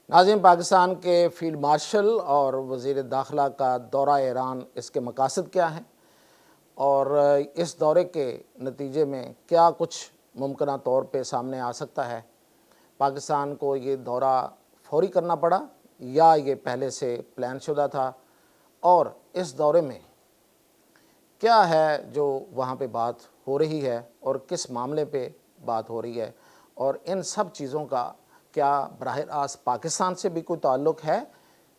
ناظرین، پاکستان کے field marshal اور وزیر داخلہ کا دورہ ایران، اس کے مقاصد کیا ہیں اور اس دورے کے نتیجے میں کیا کچھ ممکنہ طور پہ سامنے آ سکتا ہے؟ پاکستان کو یہ دورہ فوری کرنا پڑا یا یہ پہلے سے پلان شدہ تھا؟ اور اس دورے میں کیا ہے جو وہاں پہ بات ہو رہی ہے اور کس معاملے پہ بات ہو رہی ہے، اور ان سب چیزوں کا کیا براہ راست پاکستان سے بھی کوئی تعلق ہے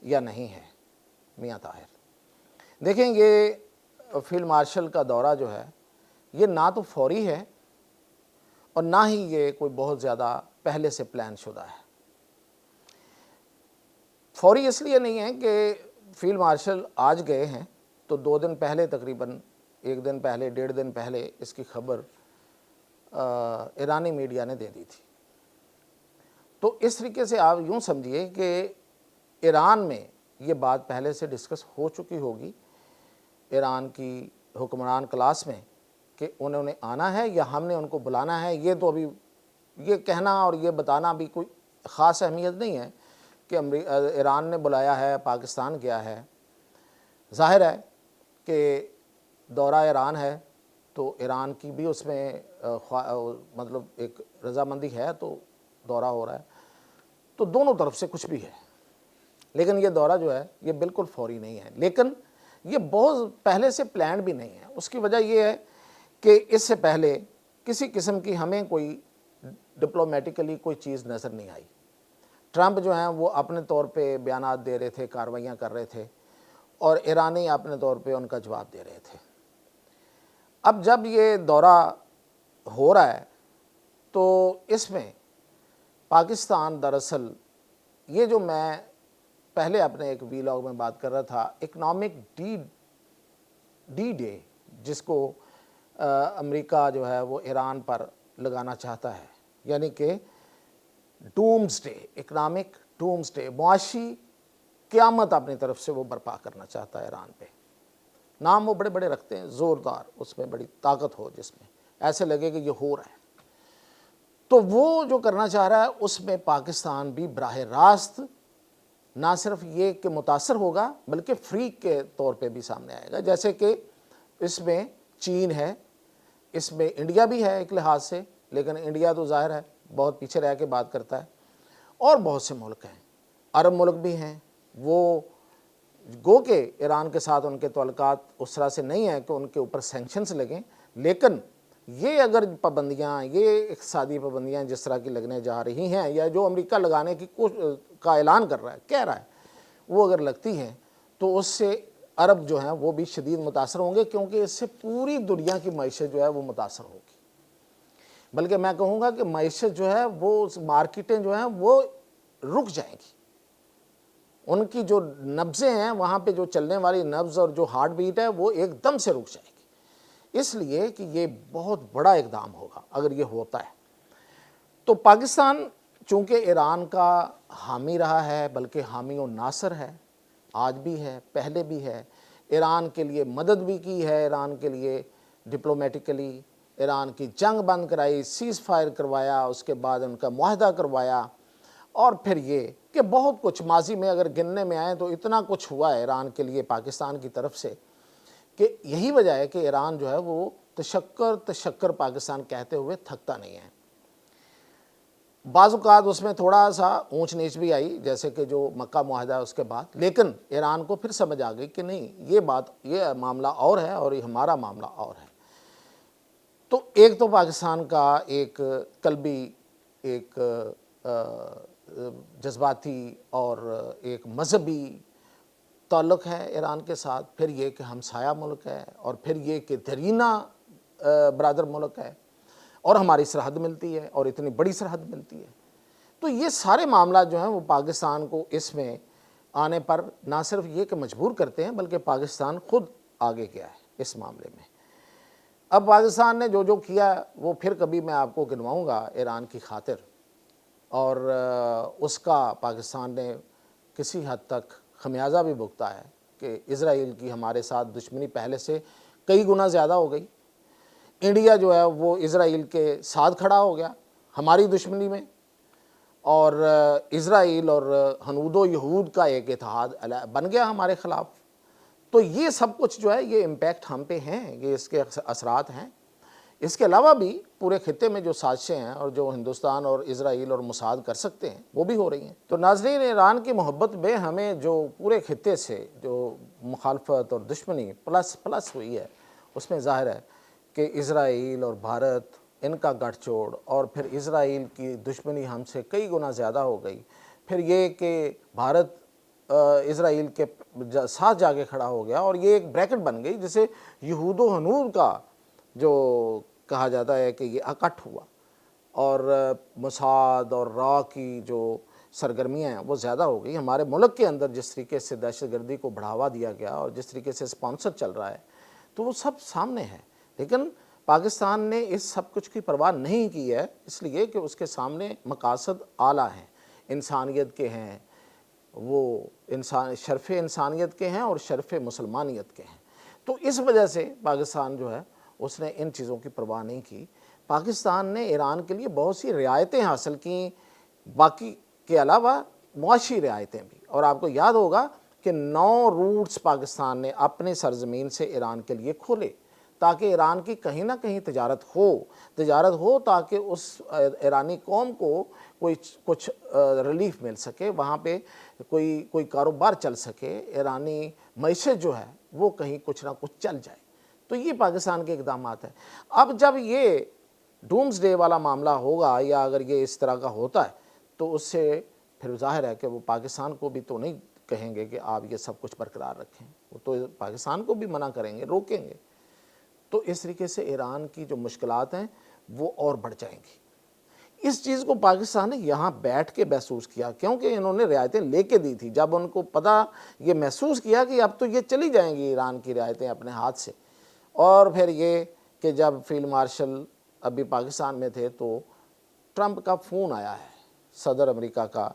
یا نہیں ہے؟ میاں طاہر دیکھیں، یہ فیلڈ مارشل کا دورہ جو ہے یہ نہ تو فوری ہے اور نہ ہی یہ کوئی بہت زیادہ پہلے سے پلان شدہ ہے۔ فوری اس لیے نہیں ہے کہ فیلڈ مارشل آج گئے ہیں تو 2 دن پہلے، تقریباً 1 دن پہلے، 1.5 دن پہلے اس کی خبر ایرانی میڈیا نے دے دی تھی۔ تو اس طریقے سے آپ یوں سمجھیے کہ ایران میں یہ بات پہلے سے ڈسکس ہو چکی ہوگی ایران کی حکمران کلاس میں کہ انہوں نے آنا ہے یا ہم نے ان کو بلانا ہے۔ یہ تو ابھی یہ کہنا اور یہ بتانا بھی کوئی خاص اہمیت نہیں ہے کہ ایران نے بلایا ہے، پاکستان گیا ہے۔ ظاہر ہے کہ دورہ ایران ہے تو ایران کی بھی اس میں مطلب ایک رضامندی ہے، تو دورہ ہو رہا ہے، تو دونوں طرف سے کچھ بھی ہے۔ لیکن یہ دورہ جو ہے یہ بالکل فوری نہیں ہے، لیکن یہ بہت پہلے سے پلان بھی نہیں ہے۔ اس کی وجہ یہ ہے کہ اس سے پہلے کسی قسم کی ہمیں کوئی ڈپلومیٹیکلی کوئی چیز نظر نہیں آئی۔ ٹرمپ جو ہیں وہ اپنے طور پہ بیانات دے رہے تھے، کارروائیاں کر رہے تھے، اور ایرانی اپنے طور پہ ان کا جواب دے رہے تھے۔ اب جب یہ دورہ ہو رہا ہے تو اس میں پاکستان دراصل یہ جو میں پہلے اپنے ایک ویلاگ میں بات کر رہا تھا، اکنامک ڈی ڈے، جس کو امریکہ جو ہے وہ ایران پر لگانا چاہتا ہے، یعنی کہ dooms day, economic dooms day, معاشی قیامت اپنی طرف سے وہ برپا کرنا چاہتا ہے ایران پہ۔ نام وہ بڑے بڑے رکھتے ہیں، زوردار، اس میں بڑی طاقت ہو، جس میں ایسے لگے کہ یہ ہو رہا ہے۔ تو وہ جو کرنا چاہ رہا ہے اس میں پاکستان بھی براہ راست نہ صرف یہ کہ متاثر ہوگا بلکہ فریق کے طور پہ بھی سامنے آئے گا۔ جیسے کہ اس میں چین ہے، اس میں انڈیا بھی ہے ایک لحاظ سے، لیکن انڈیا تو ظاہر ہے بہت پیچھے رہ کے بات کرتا ہے، اور بہت سے ملک ہیں، عرب ملک بھی ہیں۔ وہ گو کہ ایران کے ساتھ ان کے تعلقات اس طرح سے نہیں ہیں کہ ان کے اوپر سینکشنز لگیں، لیکن یہ اگر پابندیاں، یہ اقتصادی پابندیاں جس طرح کی لگنے جا رہی ہیں، یا جو امریکہ لگانے کی کا اعلان کر رہا ہے، کہہ رہا ہے، وہ اگر لگتی ہیں تو اس سے عرب جو ہیں وہ بھی شدید متاثر ہوں گے، کیونکہ اس سے پوری دنیا کی معیشت جو ہے وہ متاثر ہوگی۔ بلکہ میں کہوں گا کہ معیشت جو ہے وہ، مارکیٹیں جو ہیں وہ رک جائیں گی، ان کی جو نبضیں ہیں وہاں پہ جو چلنے والی نبض اور جو ہارٹ بیٹ ہے وہ ایک دم سے رک جائے گی، اس لیے کہ یہ بہت بڑا اقدام ہوگا اگر یہ ہوتا ہے۔ تو پاکستان چونکہ ایران کا حامی رہا ہے، بلکہ حامی و ناصر ہے، آج بھی ہے، پہلے بھی ہے، ایران کے لیے مدد بھی کی ہے، ایران کے لیے ڈپلومیٹیکلی ایران کی جنگ بند کرائی، سیز فائر کروایا، اس کے بعد ان کا معاہدہ کروایا، اور پھر یہ کہ بہت کچھ ماضی میں اگر گننے میں آئے تو اتنا کچھ ہوا ہے ایران کے لیے پاکستان کی طرف سے، کہ یہی وجہ ہے کہ ایران جو ہے وہ تشکر پاکستان کہتے ہوئے تھکتا نہیں ہے۔ بعض اوقات اس میں تھوڑا سا اونچ نیچ بھی آئی، جیسے کہ جو مکہ معاہدہ اس کے بعد، لیکن ایران کو پھر سمجھ آ گئی کہ نہیں، یہ معاملہ اور ہے اور یہ ہمارا معاملہ اور ہے۔ تو ایک تو پاکستان کا ایک قلبی، ایک جذباتی اور ایک مذہبی تعلق ہے ایران کے ساتھ، پھر یہ کہ ہمسایہ ملک ہے، اور پھر یہ کہ دیرینہ برادر ملک ہے، اور ہماری سرحد ملتی ہے، اور اتنی بڑی سرحد ملتی ہے۔ تو یہ سارے معاملات جو ہیں وہ پاکستان کو اس میں آنے پر نہ صرف یہ کہ مجبور کرتے ہیں، بلکہ پاکستان خود آگے گیا ہے اس معاملے میں۔ اب پاکستان نے جو جو کیا وہ پھر کبھی میں آپ کو گنواؤں گا ایران کی خاطر، اور اس کا پاکستان نے کسی حد تک خمیازہ بھی بھگتا ہے کہ اسرائیل کی ہمارے ساتھ دشمنی پہلے سے کئی گنا زیادہ ہو گئی۔ انڈیا جو ہے وہ اسرائیل کے ساتھ کھڑا ہو گیا ہماری دشمنی میں، اور اسرائیل اور ہنود و یہود کا ایک اتحاد بن گیا ہمارے خلاف۔ تو یہ سب کچھ جو ہے یہ امپیکٹ ہم پہ ہیں، یہ اس کے اثرات ہیں۔ اس کے علاوہ بھی پورے خطے میں جو سازشیں ہیں اور جو ہندوستان اور اسرائیل اور موساد کر سکتے ہیں وہ بھی ہو رہی ہیں۔ تو ناظرین، ایران کی محبت میں ہمیں جو پورے خطے سے جو مخالفت اور دشمنی پلس ہوئی ہے، اس میں ظاہر ہے کہ اسرائیل اور بھارت، ان کا گٹھ جوڑ، اور پھر اسرائیل کی دشمنی ہم سے کئی گنا زیادہ ہو گئی۔ پھر یہ کہ بھارت اسرائیل کے ساتھ جا کے کھڑا ہو گیا، اور یہ ایک بریکٹ بن گئی جسے یہود و ہنود کا جو کہا جاتا ہے کہ یہ اکٹھ ہوا، اور موساد اور را کی جو سرگرمیاں ہیں وہ زیادہ ہو گئی۔ ہمارے ملک کے اندر جس طریقے سے دہشت گردی کو بڑھاوا دیا گیا اور جس طریقے سے اسپانسر چل رہا ہے، تو وہ سب سامنے ہے۔ لیکن پاکستان نے اس سب کچھ کی پرواہ نہیں کی ہے، اس لیے کہ اس کے سامنے مقاصد اعلیٰ ہیں، انسانیت کے ہیں، وہ شرف انسانیت کے ہیں اور شرف مسلمانیت کے ہیں۔ تو اس وجہ سے پاکستان جو ہے اس نے ان چیزوں کی پرواہ نہیں کی۔ پاکستان نے ایران کے لیے بہت سی رعایتیں حاصل کیں، باقی کے علاوہ معاشی رعایتیں بھی، اور آپ کو یاد ہوگا کہ 9 روٹس پاکستان نے اپنے سرزمین سے ایران کے لیے کھولے تاکہ ایران کی کہیں نہ کہیں تجارت ہو تاکہ اس ایرانی قوم کو کچھ ریلیف مل سکے، وہاں پہ کوئی کاروبار چل سکے، ایرانی معیشت جو ہے وہ کہیں کچھ نہ کچھ چل جائے۔ تو یہ پاکستان کے اقدامات ہیں۔ اب جب یہ ڈومز ڈے والا معاملہ ہوگا، یا اگر یہ اس طرح کا ہوتا ہے، تو اس سے پھر ظاہر ہے کہ وہ پاکستان کو بھی تو نہیں کہیں گے کہ آپ یہ سب کچھ برقرار رکھیں، وہ تو پاکستان کو بھی منع کریں گے، روکیں گے۔ تو اس طریقے سے ایران کی جو مشکلات ہیں وہ اور بڑھ جائیں گی۔ اس چیز کو پاکستان نے یہاں بیٹھ کے محسوس کیا، کیونکہ انہوں نے رعایتیں لے کے دی تھی۔ جب ان کو پتہ یہ محسوس کیا کہ اب تو یہ چلی جائیں گی ایران کی رعایتیں اپنے ہاتھ سے، اور پھر یہ کہ جب فیلڈ مارشل ابھی پاکستان میں تھے تو ٹرمپ کا فون آیا ہے صدر امریکہ کا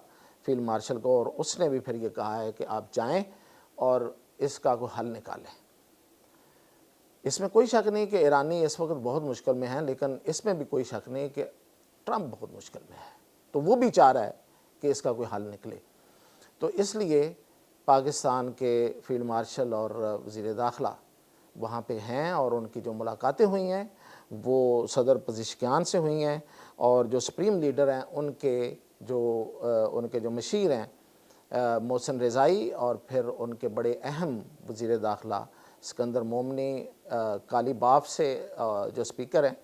فیلڈ مارشل کو، اور اس نے بھی پھر یہ کہا ہے کہ آپ جائیں اور اس کا کوئی حل نکالیں۔ اس میں کوئی شک نہیں کہ ایرانی اس وقت بہت مشکل میں ہیں، لیکن اس میں بھی کوئی شک نہیں کہ ٹرمپ بہت مشکل میں ہے، تو وہ بھی چاہ رہا ہے کہ اس کا کوئی حل نکلے۔ تو اس لیے پاکستان کے فیلڈ مارشل اور وزیر داخلہ وہاں پہ ہیں، اور ان کی جو ملاقاتیں ہوئی ہیں وہ صدر پزشکیان سے ہوئی ہیں، اور جو سپریم لیڈر ہیں ان کے جو مشیر ہیں محسن رضائی، اور پھر ان کے بڑے اہم وزیر داخلہ سکندر مومنی کالی باف سے جو سپیکر ہیں،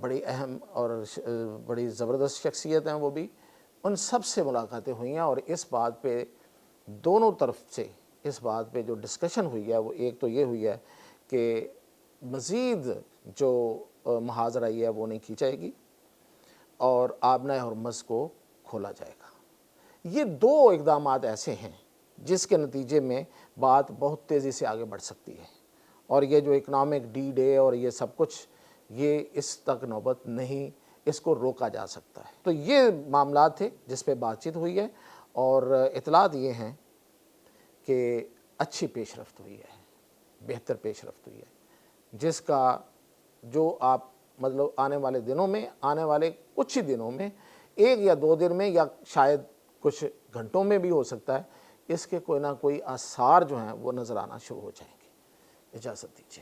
بڑی اہم اور بڑی زبردست شخصیت ہیں وہ بھی، ان سب سے ملاقاتیں ہوئی ہیں، اور اس بات پہ دونوں طرف سے اس بات پہ جو ڈسکشن ہوئی ہے وہ ایک تو یہ ہوئی ہے کہ مزید جو محاذ رہی ہے وہ نہیں کھینچائے گی، اور آبنۂ ہرمز کو کھولا جائے گا۔ یہ 2 اقدامات ایسے ہیں جس کے نتیجے میں بات بہت تیزی سے آگے بڑھ سکتی ہے، اور یہ جو اکنامک ڈی ڈے اور یہ سب کچھ یہ اس تک نوبت نہیں، اس کو روکا جا سکتا ہے۔ تو یہ معاملات تھے جس پہ بات چیت ہوئی ہے، اور اطلاعات یہ ہیں کہ اچھی پیش رفت ہوئی ہے، بہتر پیش رفت ہوئی ہے، جس کا جو آپ مطلب آنے والے دنوں میں، آنے والے کچھ ہی دنوں میں، 1 یا 2 دن میں، یا شاید کچھ گھنٹوں میں بھی ہو سکتا ہے، اس کے کوئی نہ کوئی آثار جو ہیں وہ نظر آنا شروع ہو جائیں گے۔ اجازت دیجیے۔